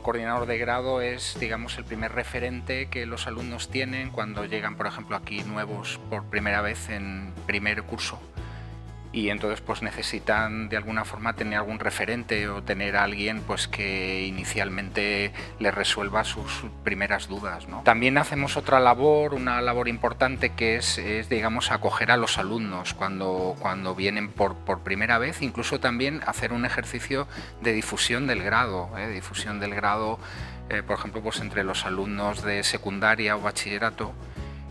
coordinador de grado es, digamos, el primer referente que los alumnos tienen cuando llegan, por ejemplo, aquí nuevos por primera vez en primer curso. Y entonces pues necesitan de alguna forma tener algún referente o tener a alguien pues que inicialmente les resuelva sus primeras dudas, ¿no? También hacemos otra labor, una labor importante que es digamos acoger a los alumnos cuando vienen por primera vez, incluso también hacer un ejercicio de difusión del grado, por ejemplo pues entre los alumnos de secundaria o bachillerato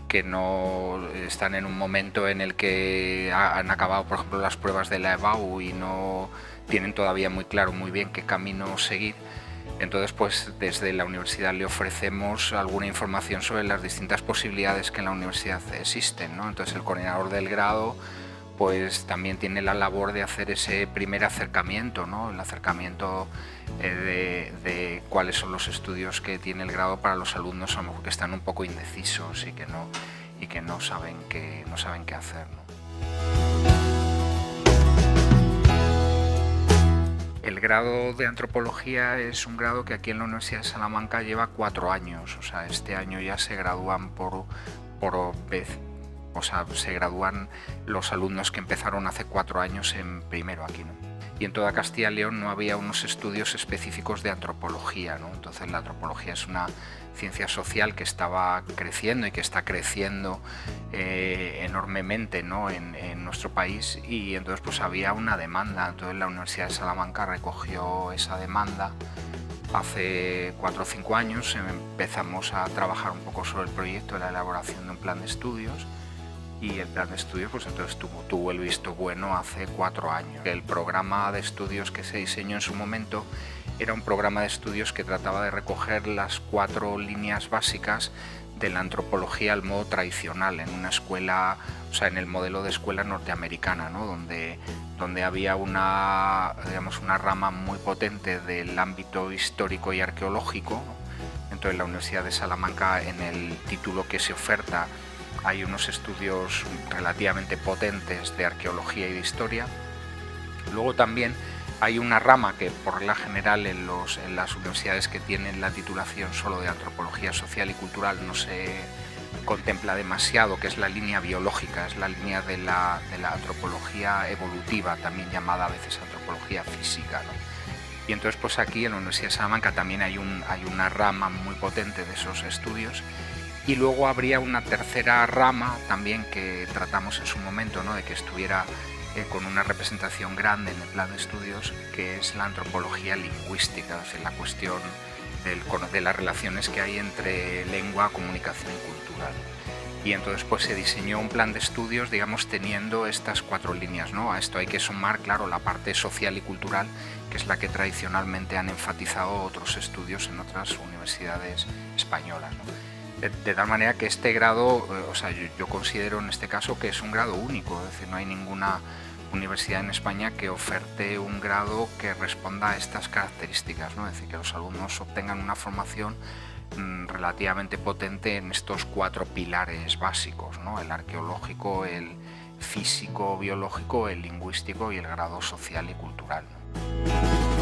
que no están en un momento en el que han acabado, por ejemplo, las pruebas de la EBAU y no tienen todavía muy claro muy bien qué camino seguir. Entonces, pues desde la universidad le ofrecemos alguna información sobre las distintas posibilidades que en la universidad existen, ¿no? Entonces el coordinador del grado pues también tiene la labor de hacer ese primer acercamiento, ¿no? El acercamiento de cuáles son los estudios que tiene el grado para los alumnos a lo mejor que están un poco indecisos y que no saben qué hacer, ¿no? El grado de antropología es un grado que aquí en la Universidad de Salamanca lleva 4 años, o sea, este año ya se gradúan por vez. O sea, se gradúan los alumnos que empezaron hace 4 años en primero aquí, ¿no? Y en toda Castilla y León no había unos estudios específicos de antropología, ¿no? Entonces la antropología es una ciencia social que estaba creciendo y que está creciendo enormemente, ¿no? en nuestro país, y entonces pues había una demanda. Entonces la Universidad de Salamanca recogió esa demanda. Hace 4 o 5 años empezamos a trabajar un poco sobre el proyecto de la elaboración de un plan de estudios. Y el plan de estudios pues entonces tuvo el visto bueno hace 4 años. El programa de estudios que se diseñó en su momento era un programa de estudios que trataba de recoger las 4 líneas básicas de la antropología al modo tradicional, en una escuela, o sea, en el modelo de escuela norteamericana, ¿no? donde había una rama muy potente del ámbito histórico y arqueológico. Entonces la Universidad de Salamanca, en el título que se oferta, hay unos estudios relativamente potentes de arqueología y de historia. Luego también hay una rama que por regla general en las universidades que tienen la titulación solo de antropología social y cultural no se contempla demasiado, que es la línea biológica, es la línea de la antropología evolutiva, también llamada a veces antropología física, ¿no? Y entonces pues aquí en la Universidad de Salamanca también hay una rama muy potente de esos estudios. Y luego habría una tercera rama también que tratamos en su momento, ¿no? De que estuviera con una representación grande en el plan de estudios, que es la antropología lingüística, es decir, la cuestión de las relaciones que hay entre lengua, comunicación y cultura, ¿no? Y entonces pues se diseñó un plan de estudios, digamos, teniendo estas 4 líneas, ¿no? A esto hay que sumar, claro, la parte social y cultural, que es la que tradicionalmente han enfatizado otros estudios en otras universidades españolas, ¿no? De tal manera que este grado, o sea, yo considero en este caso que es un grado único, es decir, no hay ninguna universidad en España que oferte un grado que responda a estas características, ¿no? Es decir, que los alumnos obtengan una formación relativamente potente en estos 4 pilares básicos, ¿no? El arqueológico, el físico, biológico, el lingüístico y el grado social y cultural, ¿no?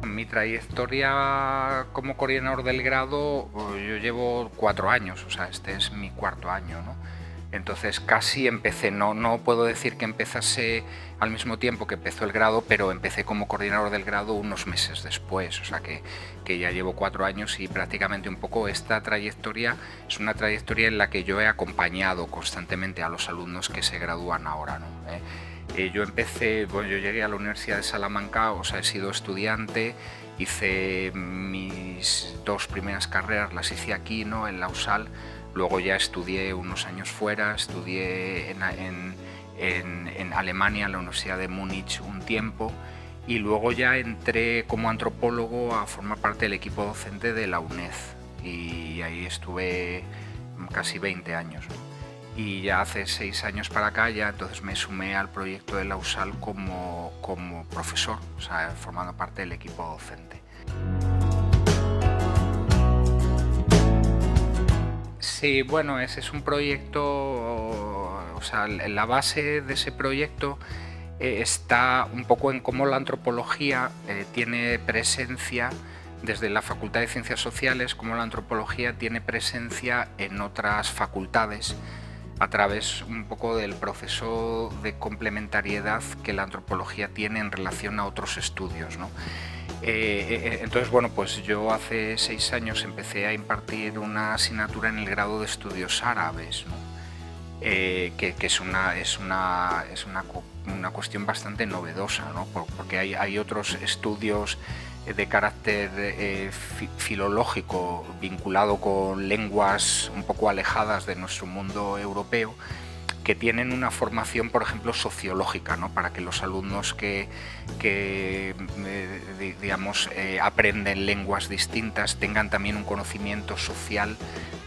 Mi trayectoria como coordinador del grado, yo llevo 4 años, o sea, este es mi 4.º año, ¿no? Entonces casi empecé, no puedo decir que empezase al mismo tiempo que empezó el grado, pero empecé como coordinador del grado unos meses después, o sea que ya llevo 4 años y prácticamente un poco esta trayectoria es una trayectoria en la que yo he acompañado constantemente a los alumnos que se gradúan ahora, ¿no? Yo llegué a la Universidad de Salamanca, o sea, he sido estudiante, hice mis 2 primeras carreras, las hice aquí, ¿no? En la USAL, luego ya estudié unos años fuera, estudié en Alemania, en la Universidad de Múnich un tiempo, y luego ya entré como antropólogo a formar parte del equipo docente de la UNED, y ahí estuve casi 20 años, ¿no? Y ya hace 6 años para acá ya entonces me sumé al proyecto de la USAL como profesor, o sea, formando parte del equipo docente. Sí, bueno, ese es un proyecto, o sea, la base de ese proyecto está un poco en cómo la antropología tiene presencia desde la Facultad de Ciencias Sociales, cómo la antropología tiene presencia en otras facultades a través un poco del proceso de complementariedad que la antropología tiene en relación a otros estudios, ¿no? Entonces, bueno, pues yo hace 6 años empecé a impartir una asignatura en el grado de estudios árabes, ¿no? Que es una cuestión bastante novedosa, ¿no? Porque hay otros estudios de carácter filológico vinculado con lenguas un poco alejadas de nuestro mundo europeo, que tienen una formación, por ejemplo, sociológica, ¿no? Para que los alumnos que aprenden lenguas distintas tengan también un conocimiento social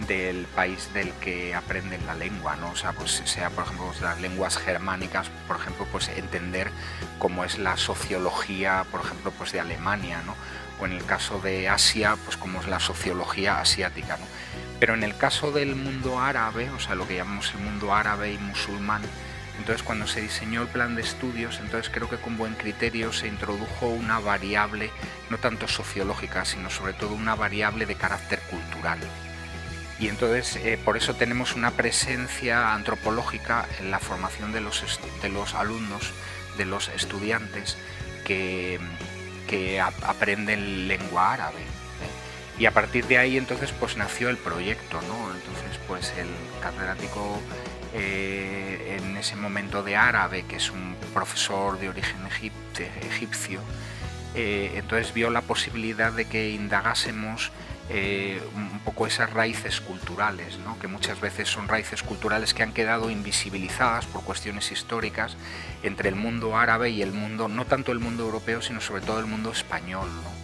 del país del que aprenden la lengua, ¿no? O sea, pues sea, por ejemplo, pues, las lenguas germánicas, por ejemplo, pues entender cómo es la sociología, por ejemplo, pues de Alemania, ¿no? O en el caso de Asia, pues cómo es la sociología asiática, ¿no? Pero en el caso del mundo árabe, o sea, lo que llamamos el mundo árabe y musulmán, entonces cuando se diseñó el plan de estudios, entonces creo que con buen criterio se introdujo una variable no tanto sociológica, sino sobre todo una variable de carácter cultural. Y entonces por eso tenemos una presencia antropológica en la formación de los alumnos, de los estudiantes que aprenden lengua árabe. Y a partir de ahí entonces pues nació el proyecto, ¿no? Entonces pues el catedrático en ese momento de árabe, que es un profesor de origen egipcio, entonces vio la posibilidad de que indagásemos un poco esas raíces culturales, ¿no? Que muchas veces son raíces culturales que han quedado invisibilizadas por cuestiones históricas entre el mundo árabe y el mundo, no tanto el mundo europeo, sino sobre todo el mundo español, ¿no?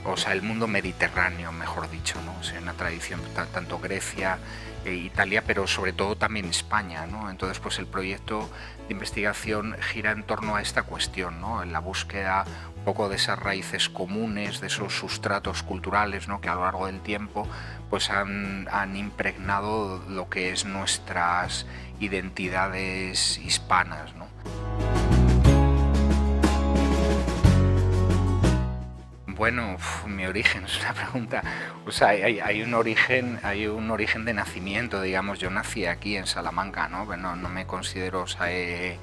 O sea, el mundo mediterráneo, mejor dicho, ¿no? O sea, una tradición tanto Grecia, Italia, pero sobre todo también España, ¿no? Entonces, pues el proyecto de investigación gira en torno a esta cuestión, ¿no? En la búsqueda un poco de esas raíces comunes, de esos sustratos culturales, ¿no? Que a lo largo del tiempo pues han impregnado lo que es nuestras identidades hispanas, ¿no? Bueno, mi origen es una pregunta. O sea, hay un origen de nacimiento, digamos. Yo nací aquí en Salamanca, ¿no? Pero no me considero, o sea, he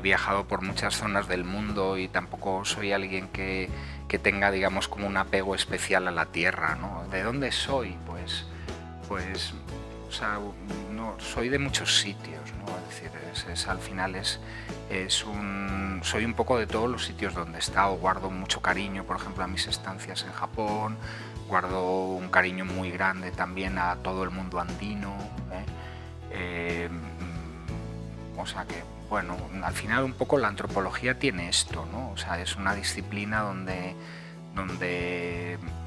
viajado por muchas zonas del mundo y tampoco soy alguien que tenga, digamos, como un apego especial a la tierra, ¿no? ¿De dónde soy? Pues, o sea, no, soy de muchos sitios, ¿no? Es decir, al final soy un poco de todos los sitios donde he estado. Guardo mucho cariño, por ejemplo, a mis estancias en Japón, guardo un cariño muy grande también a todo el mundo andino, o sea que, bueno, al final un poco la antropología tiene esto, ¿no? O sea, es una disciplina donde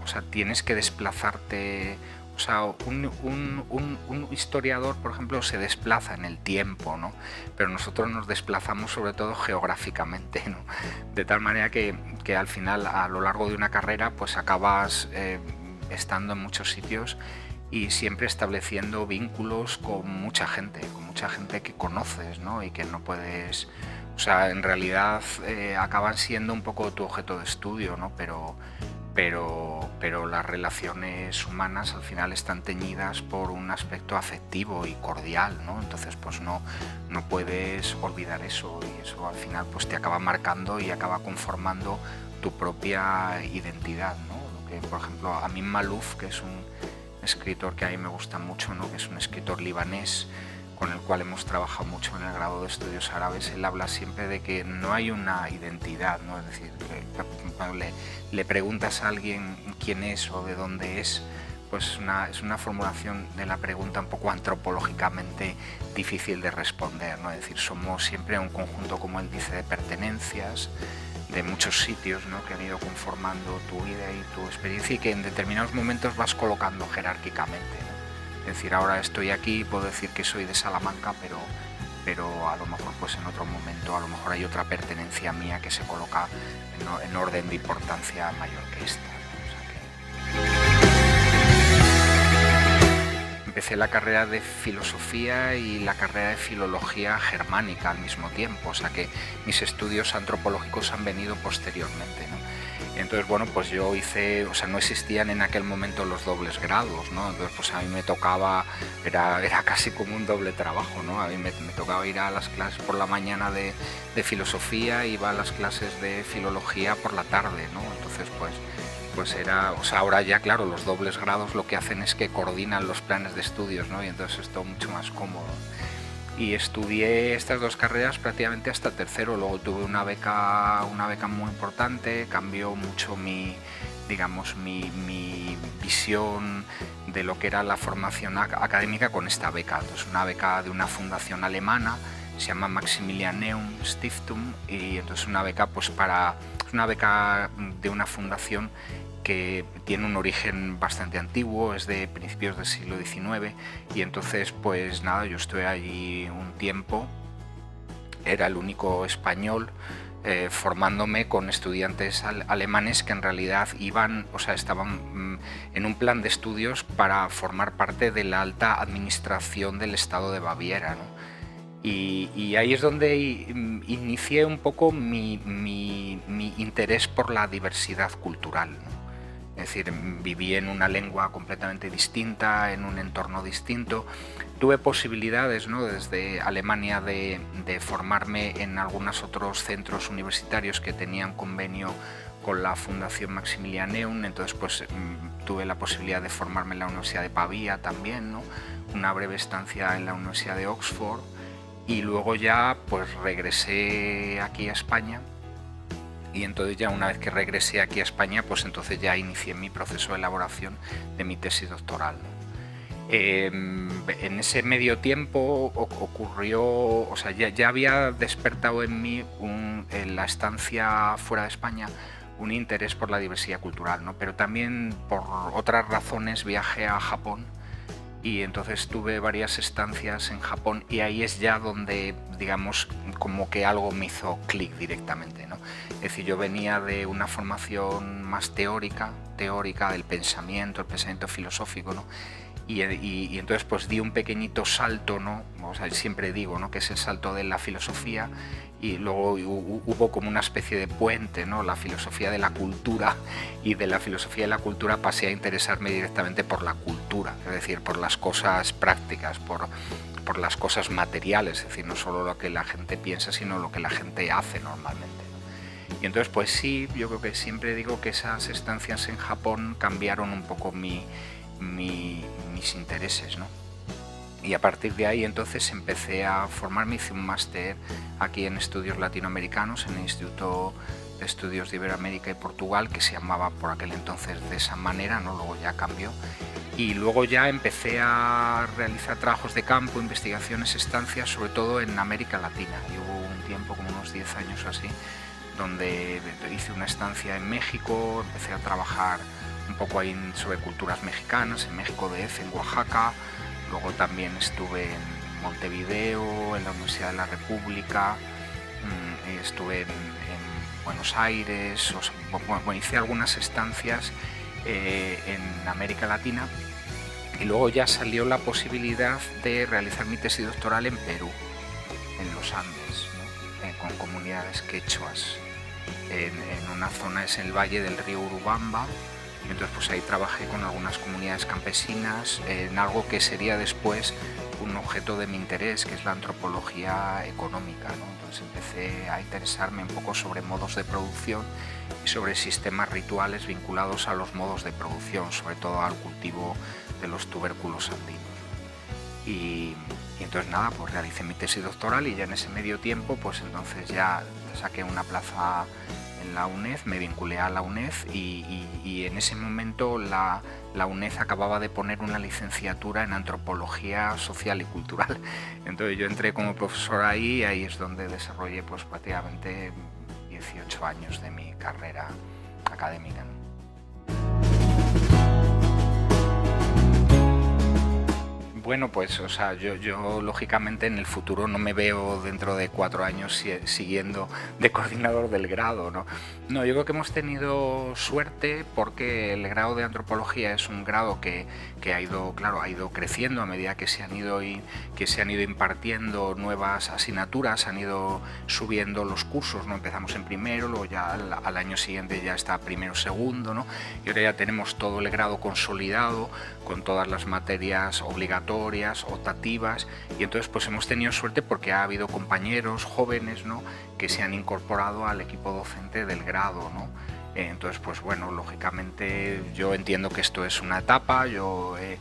o sea, tienes que desplazarte. O sea, un historiador, por ejemplo, se desplaza en el tiempo, ¿no? Pero nosotros nos desplazamos sobre todo geográficamente, ¿no? De tal manera que al final, a lo largo de una carrera, pues acabas estando en muchos sitios y siempre estableciendo vínculos con mucha gente que conoces, ¿no? Y que no puedes... O sea, en realidad acaban siendo un poco tu objeto de estudio, ¿no? Pero las relaciones humanas al final están teñidas por un aspecto afectivo y cordial, ¿no? Entonces pues no puedes olvidar eso, y eso al final pues te acaba marcando y acaba conformando tu propia identidad, ¿no? Lo que, por ejemplo, Amin Maalouf, que es un escritor que a mí me gusta mucho, ¿no? Que es un escritor libanés con el cual hemos trabajado mucho en el grado de estudios árabes. Él habla siempre de que no hay una identidad, ¿no? Es decir, que le preguntas a alguien quién es o de dónde es, pues es una formulación de la pregunta un poco antropológicamente difícil de responder, ¿no? Es decir, somos siempre un conjunto, como él dice, de pertenencias de muchos sitios, ¿no? Que han ido conformando tu vida y tu experiencia, y que en determinados momentos vas colocando jerárquicamente, ¿no? Es decir, ahora estoy aquí, puedo decir que soy de Salamanca, pero a lo mejor pues en otro momento a lo mejor hay otra pertenencia mía que se coloca en orden de importancia mayor que esta, ¿no? O sea que... empecé la carrera de filosofía y la carrera de filología germánica al mismo tiempo, o sea que mis estudios antropológicos han venido posteriormente, ¿no? Entonces, bueno, pues yo hice, o sea, no existían en aquel momento los dobles grados, ¿no? Entonces, pues a mí me tocaba, era casi como un doble trabajo, ¿no? A mí me tocaba ir a las clases por la mañana de filosofía, iba a las clases de filología por la tarde, ¿no? Entonces, pues era, o sea, ahora ya, claro, los dobles grados lo que hacen es que coordinan los planes de estudios, ¿no? Y entonces es todo mucho más cómodo. Y estudié estas dos carreras prácticamente hasta tercero, luego tuve una beca muy importante, cambió mucho mi visión de lo que era la formación académica con esta beca. Entonces, una beca de una fundación alemana, se llama Maximilianeum Stiftung, y entonces una beca es una beca de una fundación que tiene un origen bastante antiguo, es de principios del siglo XIX, y entonces pues nada, yo estuve allí un tiempo, era el único español formándome con estudiantes alemanes que en realidad estaban en un plan de estudios para formar parte de la alta administración del estado de Baviera, ¿no? Y ahí es donde inicié un poco mi interés por la diversidad cultural, ¿no? Es decir, viví en una lengua completamente distinta, en un entorno distinto. Tuve posibilidades, ¿no?, desde Alemania de formarme en algunos otros centros universitarios que tenían convenio con la Fundación Maximilianeum, entonces pues tuve la posibilidad de formarme en la Universidad de Pavía también, ¿no?, una breve estancia en la Universidad de Oxford, y luego ya pues regresé aquí a España. Y entonces ya una vez que regresé aquí a España, pues entonces ya inicié mi proceso de elaboración de mi tesis doctoral, ¿no? En ese medio tiempo ocurrió, o sea, ya había despertado en mí en la estancia fuera de España un interés por la diversidad cultural, ¿no? Pero también por otras razones viajé a Japón. Y entonces tuve varias estancias en Japón y ahí es ya donde, digamos, como que algo me hizo clic directamente, ¿no? Es decir, yo venía de una formación más teórica del pensamiento, el pensamiento filosófico, ¿no? Y entonces pues di un pequeñito salto, ¿no? O sea, siempre digo, ¿no?, que es el salto de la filosofía, y luego hubo como una especie de puente, ¿no?, la filosofía de la cultura, y de la filosofía de la cultura pasé a interesarme directamente por la cultura, es decir, por las cosas prácticas, por las cosas materiales, es decir, no solo lo que la gente piensa, sino lo que la gente hace normalmente, ¿no? Y entonces pues sí, yo creo que siempre digo que esas estancias en Japón cambiaron un poco mis intereses, ¿no? Y a partir de ahí entonces empecé a formarme, hice un máster aquí en estudios latinoamericanos en el Instituto de Estudios de Iberoamérica y Portugal, que se llamaba por aquel entonces de esa manera, ¿no? Luego ya cambió. Y luego ya empecé a realizar trabajos de campo, investigaciones, estancias, sobre todo en América Latina. Y hubo un tiempo, como unos 10 años así, donde hice una estancia en México, empecé a trabajar un poco ahí sobre culturas mexicanas, en México DF, en Oaxaca. Luego también estuve en Montevideo, en la Universidad de la República, estuve en Buenos Aires, hice algunas estancias en América Latina, y luego ya salió la posibilidad de realizar mi tesis doctoral en Perú, en los Andes, ¿no?, con comunidades quechuas, en una zona, es el valle del río Urubamba. Entonces pues ahí trabajé con algunas comunidades campesinas en algo que sería después un objeto de mi interés, que es la antropología económica, ¿no? Entonces empecé a interesarme un poco sobre modos de producción y sobre sistemas rituales vinculados a los modos de producción, sobre todo al cultivo de los tubérculos andinos. Y entonces nada, pues realicé mi tesis doctoral, y ya en ese medio tiempo pues entonces ya saqué una plaza en la UNED, me vinculé a la UNED, y en ese momento la UNED acababa de poner una licenciatura en antropología social y cultural. Entonces yo entré como profesor ahí, y ahí es donde desarrollé pues prácticamente 18 años de mi carrera académica, ¿no? Bueno, pues, o sea, yo lógicamente en el futuro no me veo dentro de 4 años siguiendo de coordinador del grado, ¿no? No, yo creo que hemos tenido suerte porque el grado de antropología es un grado que ha ido, claro, ha ido creciendo a medida que se han ido impartiendo nuevas asignaturas, han ido subiendo los cursos, ¿no? Empezamos en primero, luego ya al año siguiente ya está primero, segundo, ¿no? Y ahora ya tenemos todo el grado consolidado con todas las materias obligatorias, optativas, y entonces pues hemos tenido suerte porque ha habido compañeros jóvenes, ¿no?, que se han incorporado al equipo docente del grado, ¿no? Entonces, pues bueno, lógicamente yo entiendo que esto es una etapa, yo he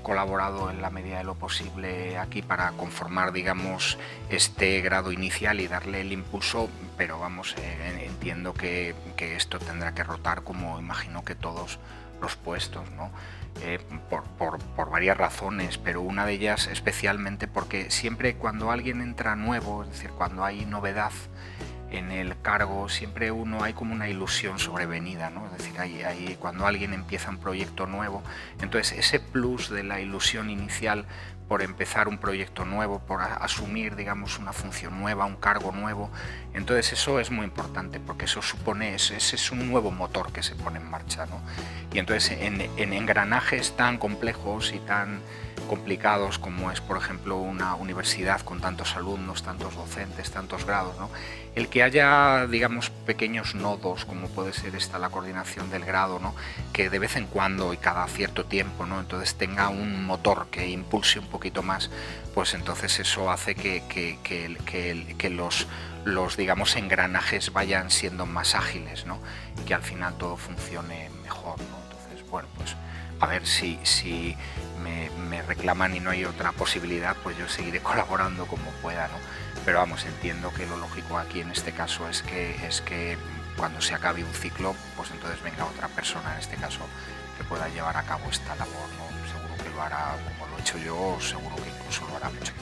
colaborado en la medida de lo posible aquí para conformar, digamos, este grado inicial y darle el impulso, pero vamos, entiendo que esto tendrá que rotar, como imagino que todos los puestos, ¿no? Por varias razones, pero una de ellas especialmente porque siempre cuando alguien entra nuevo, es decir, cuando hay novedad en el cargo, siempre hay como una ilusión sobrevenida, ¿no? Es decir, cuando alguien empieza un proyecto nuevo, entonces ese plus de la ilusión inicial por empezar un proyecto nuevo, por asumir, digamos, una función nueva, un cargo nuevo, entonces eso es muy importante porque eso supone, ese es un nuevo motor que se pone en marcha, ¿no? Y entonces en engranajes tan complejos y tan complicados como es, por ejemplo, una universidad con tantos alumnos, tantos docentes, tantos grados, ¿no?, el que haya, digamos, pequeños nodos, como puede ser la coordinación del grado, ¿no?, que de vez en cuando y cada cierto tiempo, ¿no?, entonces tenga un motor que impulse un poquito más, pues entonces eso hace que los digamos, engranajes vayan siendo más ágiles, ¿no?, y que al final todo funcione mejor, ¿no? Entonces, bueno, pues a ver si me reclaman y no hay otra posibilidad, pues yo seguiré colaborando como pueda, ¿no? Pero vamos, entiendo que lo lógico aquí en este caso es que cuando se acabe un ciclo, pues entonces venga otra persona, en este caso, que pueda llevar a cabo esta labor, ¿no? Seguro que lo hará como lo he hecho yo, seguro que incluso lo hará mucho